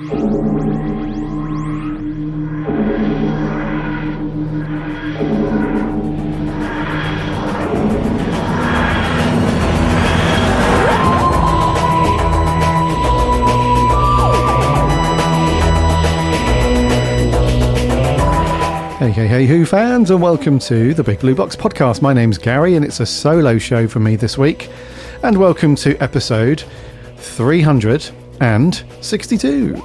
Hey Who fans, and welcome to the Big Blue Box podcast. My name's Gary and it's a solo show for me this week, and welcome to episode 362.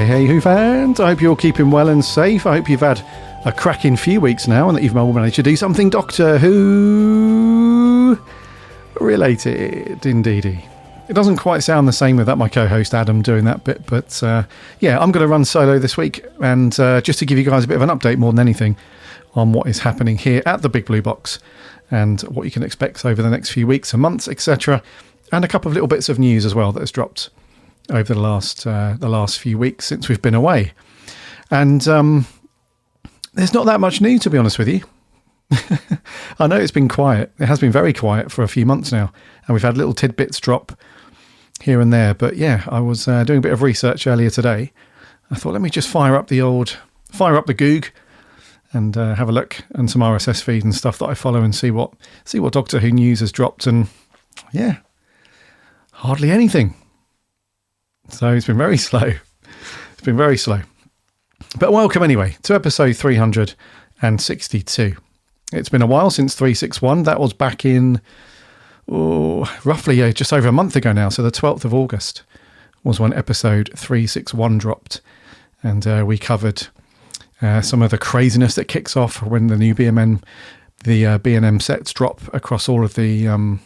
Hey Who fans, I hope you're keeping well and safe. I hope you've had a cracking few weeks now and that you've all managed to do something Doctor Who related, indeedy. It doesn't quite sound the same without my co-host Adam doing that bit, but yeah, I'm going to run solo this week, and just to give you guys a bit of an update more than anything on what is happening here at the Big Blue Box and what you can expect over the next few weeks and months, etc. And a couple of little bits of news as well that has dropped over the last few weeks since we've been away. And there's not that much new, to be honest with you. I know it's been quiet. It has been very quiet for a few months now, and we've had little tidbits drop here and there. But yeah, I was doing a bit of research earlier today. I thought, let me just fire up the Goog and have a look, and some RSS feed and stuff that I follow, and see what Doctor Who news has dropped. And yeah, hardly anything. So it's been very slow. But welcome anyway to episode 362. It's been a while since 361. That was back in roughly just over a month ago now. So the 12th of August was when episode 361 dropped. And we covered some of the craziness that kicks off when the new B&M sets drop across all of the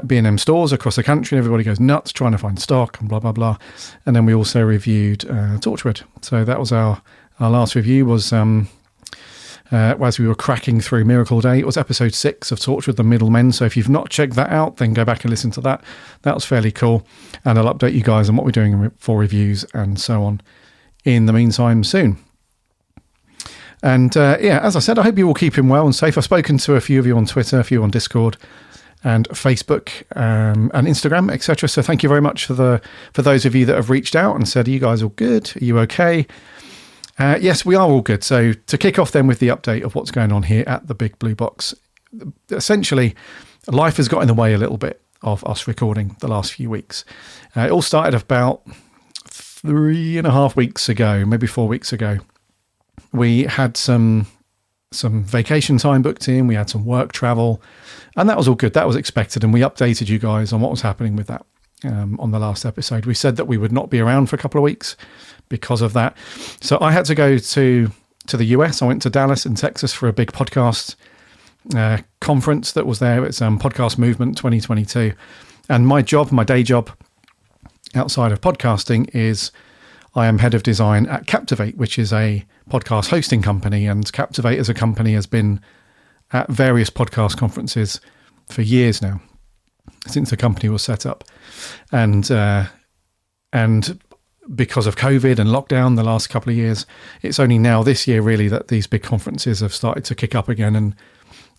B&M stores across the country. Everybody goes nuts trying to find stock and blah blah blah. And then we also reviewed Torchwood. So that was our last review, was as we were cracking through Miracle Day. It was episode 6 of Torchwood, The Middlemen. So if you've not checked that out, then go back and listen to that. That was fairly cool, and I'll update you guys on what we're doing for reviews and so on in the meantime soon. And yeah, as I said, I hope you're all keeping well and safe. I've spoken to a few of you on Twitter, a few on Discord and Facebook and Instagram, etc. So thank you very much for those of you that have reached out and said, are you guys all good? Are you okay? Yes, we are all good. So to kick off then with the update of what's going on here at the Big Blue Box, essentially life has got in the way a little bit of us recording the last few weeks. It all started about 3.5 weeks ago, maybe 4 weeks ago. We had some vacation time booked in, we had some work travel, and that was all good. That was expected, and we updated you guys on what was happening with that on the last episode. We said that we would not be around for a couple of weeks because of that. So I had to go to the US. I went to Dallas in Texas for a big podcast conference that was there. It's Podcast Movement 2022. And my day job outside of podcasting is I am head of design at Captivate, which is a podcast hosting company. And Captivate as a company has been at various podcast conferences for years now, since the company was set up. And because of COVID and lockdown the last couple of years, it's only now this year really that these big conferences have started to kick up again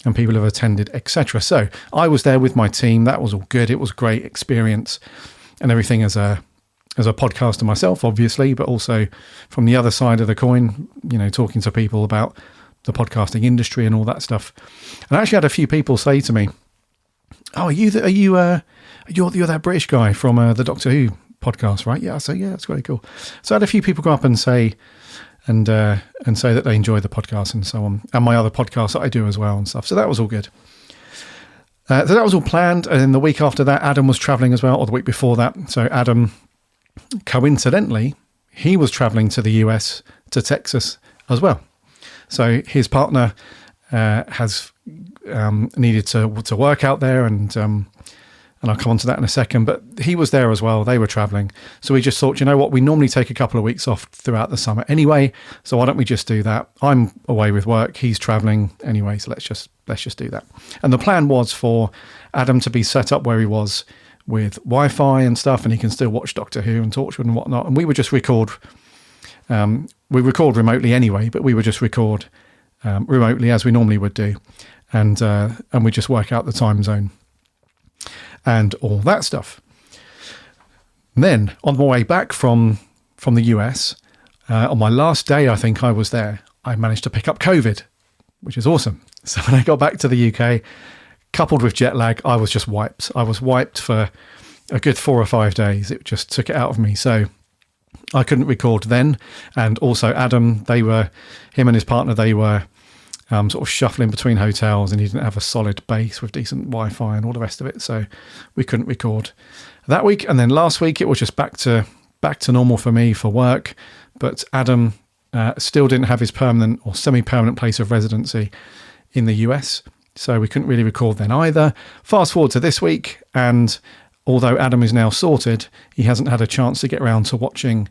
and people have attended, etc. So I was there with my team. That was all good. It was a great experience and everything as a podcaster myself, obviously, but also from the other side of the coin, talking to people about the podcasting industry and all that stuff. And I actually had a few people say to me, "Oh, you're that British guy from the Doctor Who podcast, right?" Yeah, I say, yeah, that's very cool. So I had a few people go up and say that they enjoy the podcast and so on, and my other podcasts that I do as well and stuff. So that was all good. So that was all planned. And then the week after that, Adam was traveling as well, or the week before that. So Adam, coincidentally, he was traveling to the US, to Texas as well. So his partner has needed to work out there, and I'll come on to that in a second, but he was there as well. They were traveling. So we just thought, you know what, we normally take a couple of weeks off throughout the summer anyway, so why don't we just do that? I'm away with work, he's traveling anyway, so let's just let's just do that. And the plan was for Adam to be set up where he was with Wi-Fi and stuff, and he can still watch Doctor Who and Torchwood and whatnot. And we would just record. We record remotely anyway, but we would just record remotely as we normally would do, and we just work out the time zone and all that stuff. And then on my way back from the US, on my last day, I think I was there, I managed to pick up COVID, which is awesome. So when I got back to the UK, coupled with jet lag, I was just wiped. I was wiped for a good 4 or 5 days. It just took it out of me. So I couldn't record then. And also Adam, him and his partner, they were sort of shuffling between hotels, and he didn't have a solid base with decent Wi-Fi and all the rest of it. So we couldn't record that week. And then last week, it was just back to normal for me for work. But Adam still didn't have his permanent or semi-permanent place of residency in the US. So we couldn't really record then either. Fast forward to this week, and although Adam is now sorted, he hasn't had a chance to get around to watching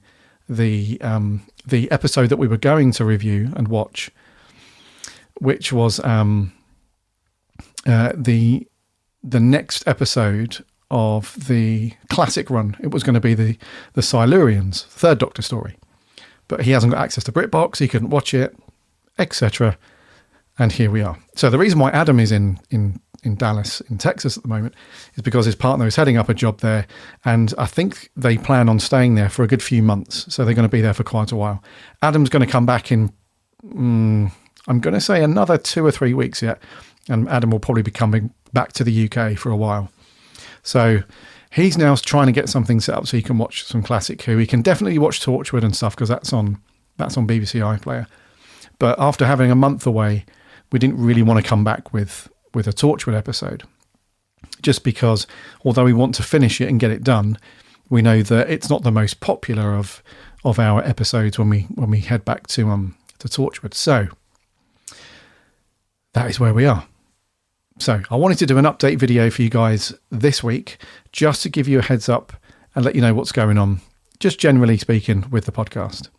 the episode that we were going to review and watch, which was the next episode of the classic run. It was going to be the Silurians, third Doctor story. But he hasn't got access to BritBox, he couldn't watch it, etc. And here we are. So the reason why Adam is in Dallas, in Texas at the moment, is because his partner is heading up a job there, and I think they plan on staying there for a good few months. So they're going to be there for quite a while. Adam's going to come back in, I'm going to say another 2 or 3 weeks yet, and Adam will probably be coming back to the UK for a while. So he's now trying to get something set up so he can watch some classic Who. He can definitely watch Torchwood and stuff because that's on BBC iPlayer. But after having a month away, we didn't really want to come back with a Torchwood episode, just because although we want to finish it and get it done, we know that it's not the most popular of our episodes when we head back to Torchwood. So that is where we are. So I wanted to do an update video for you guys this week, just to give you a heads up and let you know what's going on, just generally speaking, with the podcast.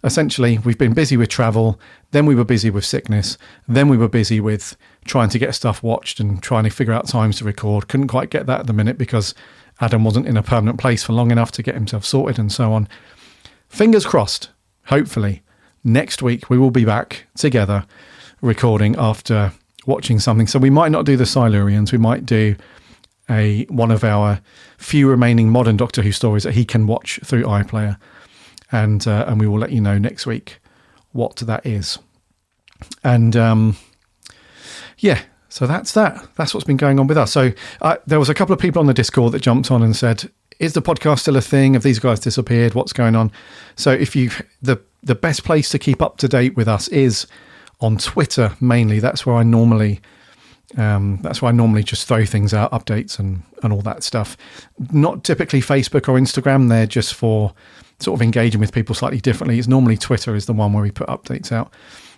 Essentially, we've been busy with travel, then we were busy with sickness, then we were busy with trying to get stuff watched and trying to figure out times to record. Couldn't quite get that at the minute because Adam wasn't in a permanent place for long enough to get himself sorted and so on. Fingers crossed, hopefully, next week we will be back together recording after watching something. So we might not do the Silurians, we might do one of our few remaining modern Doctor Who stories that he can watch through iPlayer. And we will let you know next week what that is. And so that's that. That's what's been going on with us. So there was a couple of people on the Discord that jumped on and said, is the podcast still a thing? Have these guys disappeared? What's going on? So if the best place to keep up to date with us is on Twitter mainly. That's where I normally just throw things out, updates and all that stuff. Not typically Facebook or Instagram. They're just for sort of engaging with people slightly differently. It's normally Twitter is the one where we put updates out.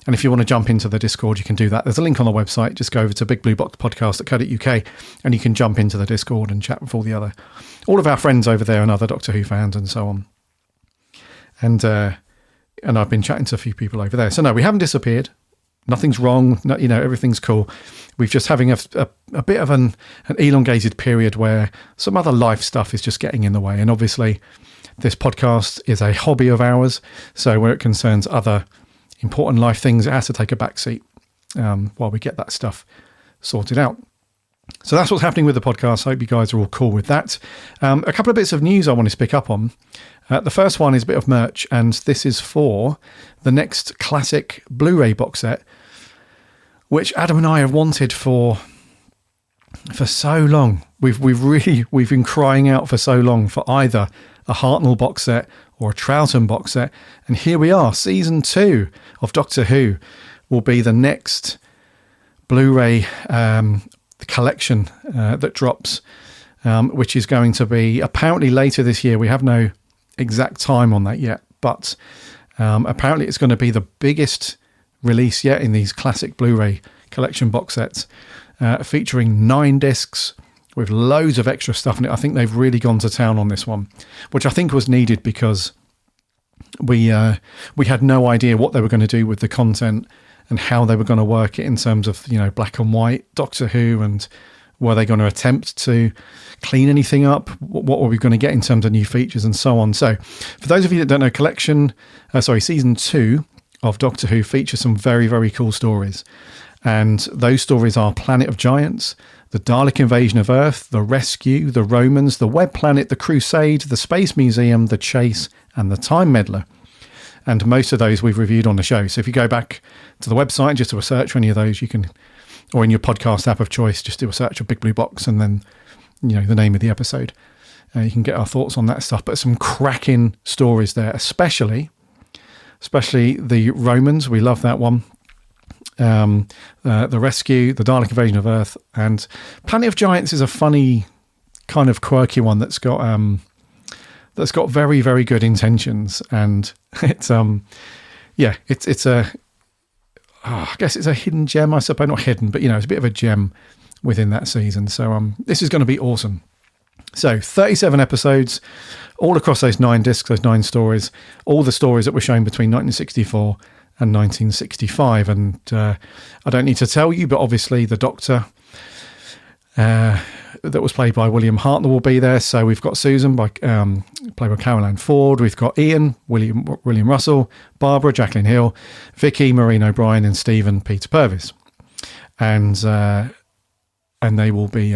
And if you want to jump into the Discord, you can do that. There's a link on the website. Just go over to bigblueboxpodcast.co.uk and you can jump into the Discord and chat with all of our friends over there and other Doctor Who fans and so on. And I've been chatting to a few people over there. So no, we haven't disappeared. Nothing's wrong. No, everything's cool. We're just having a bit of an elongated period where some other life stuff is just getting in the way. And obviously this podcast is a hobby of ours. So where it concerns other important life things, it has to take a back seat while we get that stuff sorted out. So that's what's happening with the podcast. I hope you guys are all cool with that. A couple of bits of news I wanted to pick up on. The first one is a bit of merch, and this is for the next classic Blu Ray box set, which Adam and I have wanted for so long. We've been crying out for so long for either a Hartnell box set or a Troughton box set, and here we are. Season 2 of Doctor Who will be the next Blu Ray collection that drops, which is going to be apparently later this year. We have no exact time on that yet, but apparently it's going to be the biggest release yet in these classic Blu Ray collection box sets, featuring 9 discs with loads of extra stuff in it. I think they've really gone to town on this one, which I think was needed because we had no idea what they were going to do with the content and how they were going to work it in terms of, black and white Doctor Who, and were they going to attempt to clean anything up? What were we going to get in terms of new features and so on? So for those of you that don't know, season 2 of Doctor Who features some very, very cool stories. And those stories are Planet of Giants, the Dalek Invasion of Earth, the Rescue, the Romans, the Web Planet, the Crusade, the Space Museum, the Chase, and the Time Meddler. And most of those we've reviewed on the show. So if you go back to the website, just do a search for any of those, you can, or in your podcast app of choice, just do a search of Big Blue Box and then, the name of the episode. You can get our thoughts on that stuff. But some cracking stories there, especially the Romans. We love that one. The Rescue, the Dalek Invasion of Earth, and Planet of Giants is a funny, kind of quirky one that's got very, very good intentions, and it's I guess it's a hidden gem, I suppose. Not hidden, but it's a bit of a gem within that season. So this is going to be awesome. So 37 episodes, all across those 9 discs, those 9 stories, all the stories that were shown between 1964 and 1965. And I don't need to tell you, but obviously the Doctor that was played by William Hartnell will be there. So we've got Susan, played by Carol Ann Ford. We've got Ian, William Russell, Barbara, Jacqueline Hill, Vicky, Maureen O'Brien, and Stephen, Peter Purvis. And they will be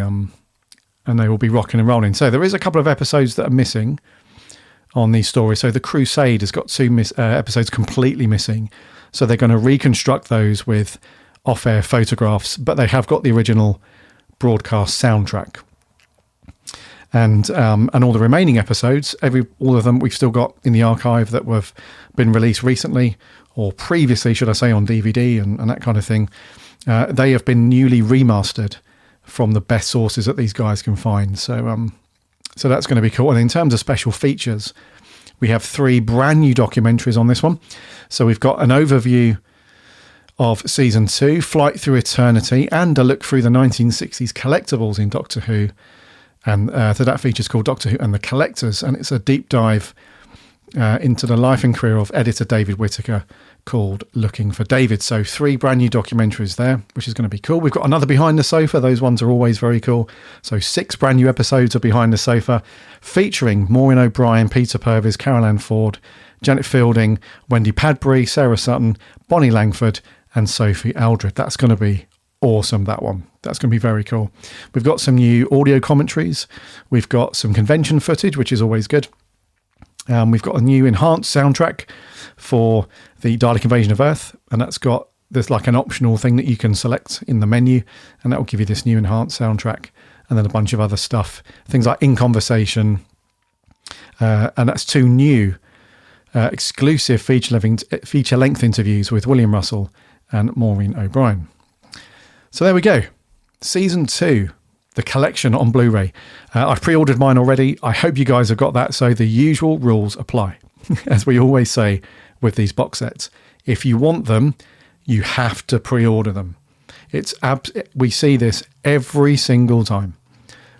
rocking and rolling. So there is a couple of episodes that are missing on these stories. So the Crusade has got 2 episodes completely missing. So they're going to reconstruct those with off-air photographs, but they have got the original broadcast soundtrack. And all the remaining episodes, all of them we've still got in the archive that have been released recently, or previously, should I say, on DVD and that kind of thing. They have been newly remastered from the best sources that these guys can find. So that's going to be cool. And in terms of special features, we have 3 brand new documentaries on this one. So we've got an overview of Season 2, Flight Through Eternity, and a look through the 1960s collectibles in Doctor Who. And so that feature's called Doctor Who and the Collectors, and it's a deep dive into the life and career of editor David Whittaker, called Looking for David. So 3 brand new documentaries there, which is going to be cool. We've got another Behind the Sofa. Those ones are always very cool. So 6 brand new episodes of Behind the Sofa, featuring Maureen O'Brien, Peter Purvis, Carol Ann Ford, Janet Fielding, Wendy Padbury, Sarah Sutton, Bonnie Langford, and Sophie Aldred. That's going to be awesome, that one. That's going to be very cool. We've got some new audio commentaries. We've got some convention footage, which is always good. We've got a new enhanced soundtrack for the Dalek Invasion of Earth, and there's like an optional thing that you can select in the menu, and that will give you this new enhanced soundtrack, and then a bunch of other stuff, things like In Conversation, and that's 2 new exclusive feature-length interviews with William Russell and Maureen O'Brien. So there we go. Season 2, the collection on Blu-ray. I've pre-ordered mine already. I hope you guys have got that. So the usual rules apply. As we always say with these box sets, if you want them, you have to pre-order them. We see this every single time,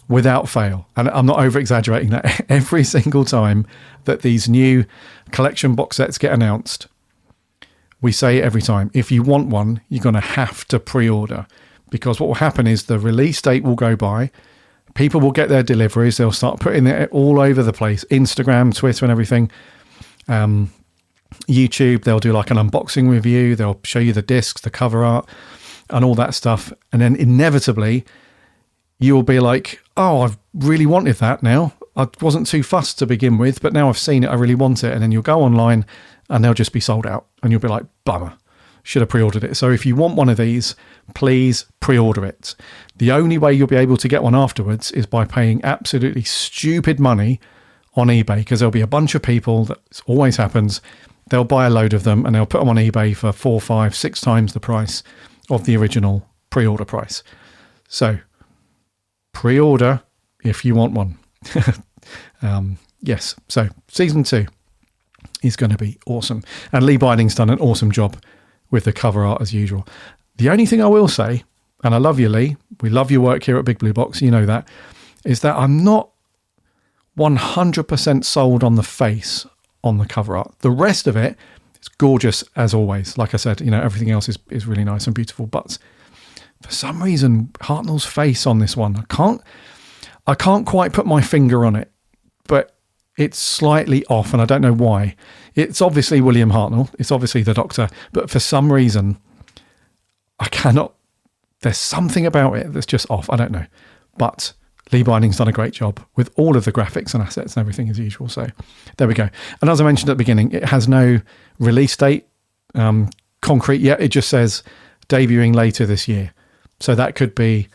without fail. And I'm not over-exaggerating that. Every single time that these new collection box sets get announced, we say it every time. If you want one, you're going to have to pre-order, because what will happen is the release date will go by. People will get their deliveries. They'll start putting it all over the place. Instagram, Twitter and everything. YouTube, they'll do like an unboxing review. They'll show you the discs, the cover art and all that stuff. And then inevitably you'll be like, oh, I've really wanted that now. I wasn't too fussed to begin with, but now I've seen it, I really want it. And then you'll go online and they'll just be sold out. And you'll be like, bummer, should have pre-ordered it. So if you want one of these, please pre-order it. The only way you'll be able to get one afterwards is by paying absolutely stupid money on eBay, because there'll be a bunch of people, that always happens, they'll buy a load of them and they'll put them on eBay for 4, 5, 6 times the price of the original pre-order price. So pre-order if you want one. Yes, so season 2 is going to be awesome. And Lee Binding's done an awesome job with the cover art as usual. The only thing I will say, and I love you, Lee, we love your work here at Big Blue Box, you know that, is that I'm not 100% sold on the face on the cover art. The rest of it It's gorgeous as always. Like I said, everything else is really nice and beautiful. But for some reason, Hartnell's face on this one, I can't quite put my finger on it, but it's slightly off, and I don't know why. It's obviously William Hartnell. It's obviously the Doctor, but for some reason, I cannot. There's something about it that's just off. I don't know, but Lee Binding's done a great job with all of the graphics and assets and everything as usual. So there we go. And as I mentioned at the beginning, it has no release date concrete yet. It just says debuting later this year. So that could be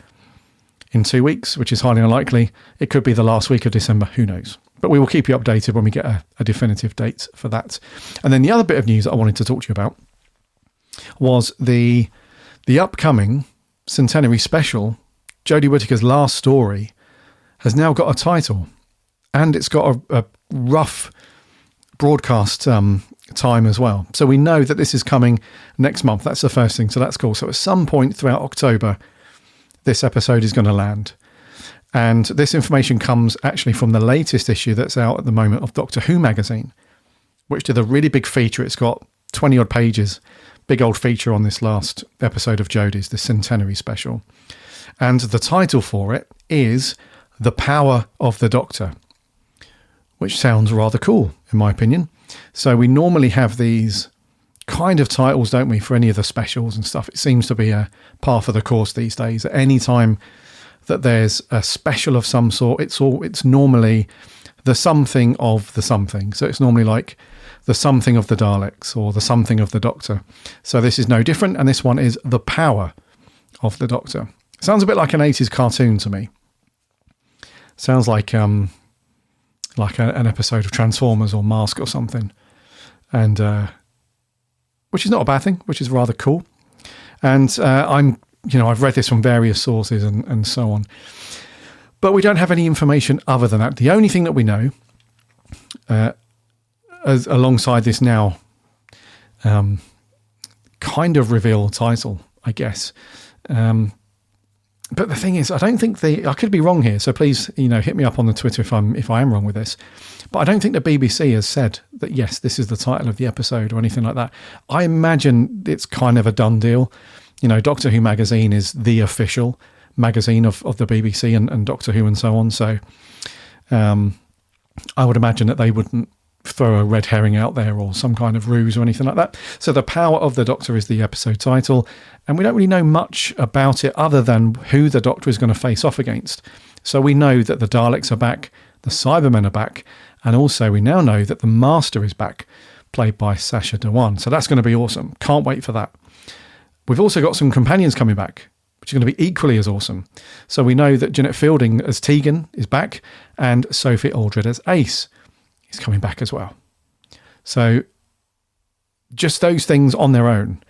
in 2 weeks, which is highly unlikely. It could be the last week of December. Who knows? But we will keep you updated when we get a definitive date for that. And then the other bit of news that I wanted to talk to you about was the upcoming centenary special, Jodie Whittaker's last story, has now got a title, and it's got a rough broadcast time as well. So we know that this is coming next month. That's the first thing. So that's cool. So at some point throughout October, this episode is going to land. And this information comes actually from the latest issue that's out at the moment of Doctor Who magazine, which did a really big feature. It's got 20 odd pages, big old feature on this last episode of Jodie's, the centenary special. And the title for it is The Power of the Doctor, which sounds rather cool, in my opinion. So we normally have these kind of titles, don't we, for any of the specials and stuff. It seems to be a par for the course these days. At any time that there's a special of some sort, it's normally the something of the something. So it's normally like the something of the Daleks or the something of the Doctor. So this is no different, and this one is The Power of the Doctor. Sounds a bit like an 80s cartoon to me. Sounds like an episode of Transformers or Mask or something, and which is not a bad thing, which is rather cool. And I've read this from various sources and so on, but we don't have any information other than that. The only thing that we know, as alongside this now kind of reveal title, I guess. But the thing is, I don't think I could be wrong here, so please, hit me up on the Twitter if I am wrong with this. But I don't think the BBC has said that, yes, this is the title of the episode or anything like that. I imagine it's kind of a done deal. Doctor Who magazine is the official magazine of the BBC and Doctor Who and so on. So I would imagine that they wouldn't throw a red herring out there or some kind of ruse or anything like that. So The Power of the Doctor is the episode title, and we don't really know much about it other than who the Doctor is going to face off against. So we know that the Daleks are back, the Cybermen are back, and also we now know that the Master is back, played by Sacha Dhawan. So that's going to be awesome. Can't wait for that. We've also got some companions coming back, which is going to be equally as awesome. So we know that Jeanette Fielding as Tegan is back, and Sophie Aldred as Ace is coming back as well. So just those things on their own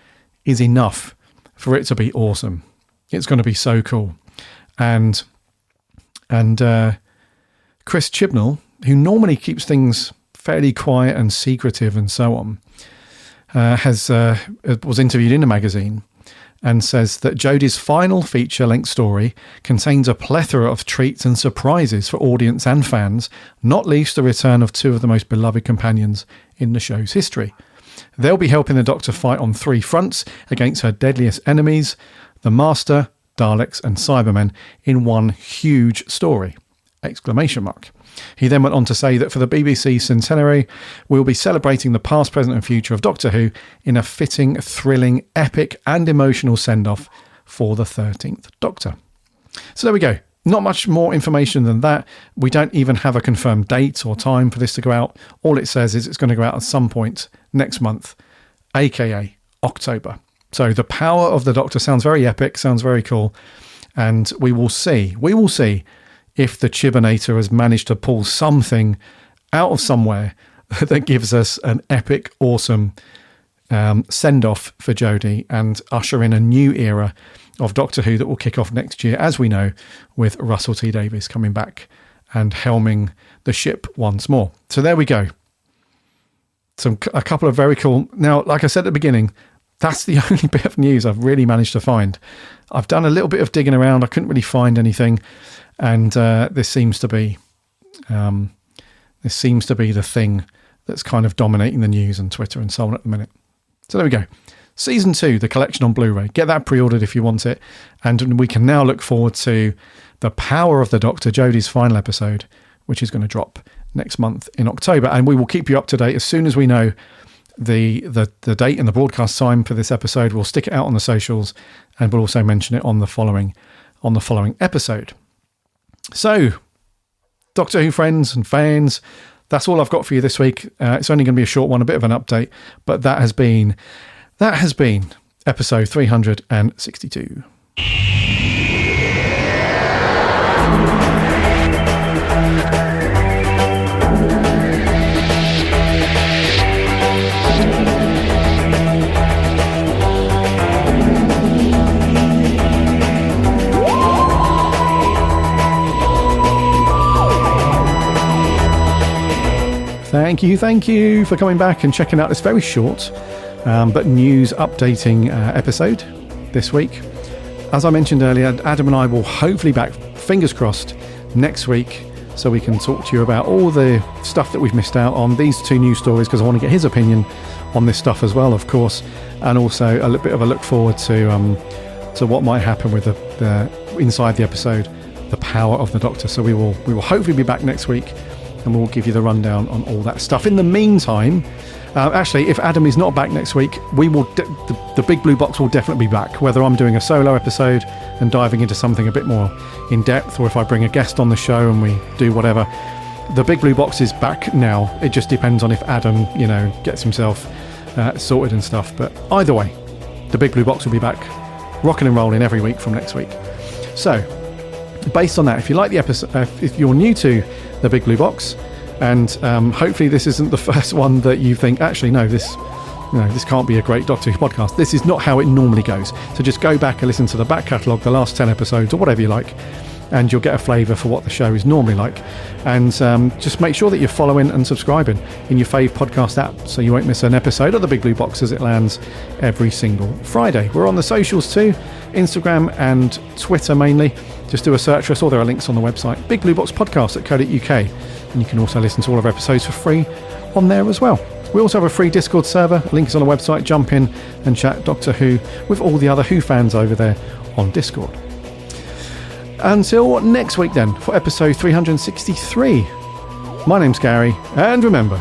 is enough for it to be awesome. It's going to be so cool. And Chris Chibnall, who normally keeps things fairly quiet and secretive and so on, was interviewed in a magazine and says that Jodie's final feature-length story contains a plethora of treats and surprises for audience and fans, not least the return of two of the most beloved companions in the show's history. They'll be helping the Doctor fight on 3 fronts against her deadliest enemies, the Master, Daleks and Cybermen, in one huge story! Exclamation mark. He then went on to say that for the BBC centenary, we'll be celebrating the past, present and future of Doctor Who in a fitting, thrilling, epic and emotional send-off for the 13th Doctor. So there we go. Not much more information than that. We don't even have a confirmed date or time for this to go out. All it says is it's going to go out at some point next month, aka October. So The Power of the Doctor sounds very epic, sounds very cool. And we will see if the Chibinator has managed to pull something out of somewhere that gives us an epic, awesome send-off for Jodie and usher in a new era of Doctor Who that will kick off next year, as we know, with Russell T Davies coming back and helming the ship once more. So there we go. A couple of very cool... Now, like I said at the beginning, that's the only bit of news I've really managed to find. I've done a little bit of digging around. I couldn't really find anything. And this seems to be the thing that's kind of dominating the news and Twitter and so on at the minute. So there we go. Season 2, the collection on Blu-ray. Get that pre-ordered if you want it. And we can now look forward to The Power of the Doctor, Jodie's final episode, which is going to drop next month in October. And we will keep you up to date as soon as we know the date and the broadcast time for this episode. We'll stick it out on the socials, and we'll also mention it on the following episode. So, Doctor Who friends and fans, that's all I've got for you this week. It's only going to be a short one, a bit of an update, but that has been episode 362. Thank you for coming back and checking out this very short but news updating episode this week. As I mentioned earlier, Adam and I will hopefully back, fingers crossed, next week, so we can talk to you about all the stuff that we've missed out on, these 2 news stories, because I want to get his opinion on this stuff as well, of course, and also a little bit of a look forward to what might happen with the inside the episode, The Power of the Doctor. So we will hopefully be back next week, and we'll give you the rundown on all that stuff. In the meantime, actually, if Adam is not back next week, we will. The Big Blue Box will definitely be back. Whether I'm doing a solo episode and diving into something a bit more in depth, or if I bring a guest on the show and we do whatever, the Big Blue Box is back now. It just depends on if Adam, gets himself sorted and stuff. But either way, the Big Blue Box will be back, rocking and rolling every week from next week. So, based on that, if you like the episode, if you're new to the Big Blue Box, and hopefully this isn't the first one that you think, actually, no, this can't be a great Doctor Who podcast. This is not how it normally goes. So just go back and listen to the back catalogue, the last 10 episodes, or whatever you like, and you'll get a flavour for what the show is normally like. And just make sure that you're following and subscribing in your fave podcast app, so you won't miss an episode of the Big Blue Box as it lands every single Friday. We're on the socials too, Instagram and Twitter mainly. Just do a search for us, or there are links on the website, bigblueboxpodcast.co.uk, and you can also listen to all of our episodes for free on there as well. We also have a free Discord server, link is on the website. Jump in and chat Doctor Who with all the other Who fans over there on Discord. Until next week then, for episode 363. My name's Gary, and remember,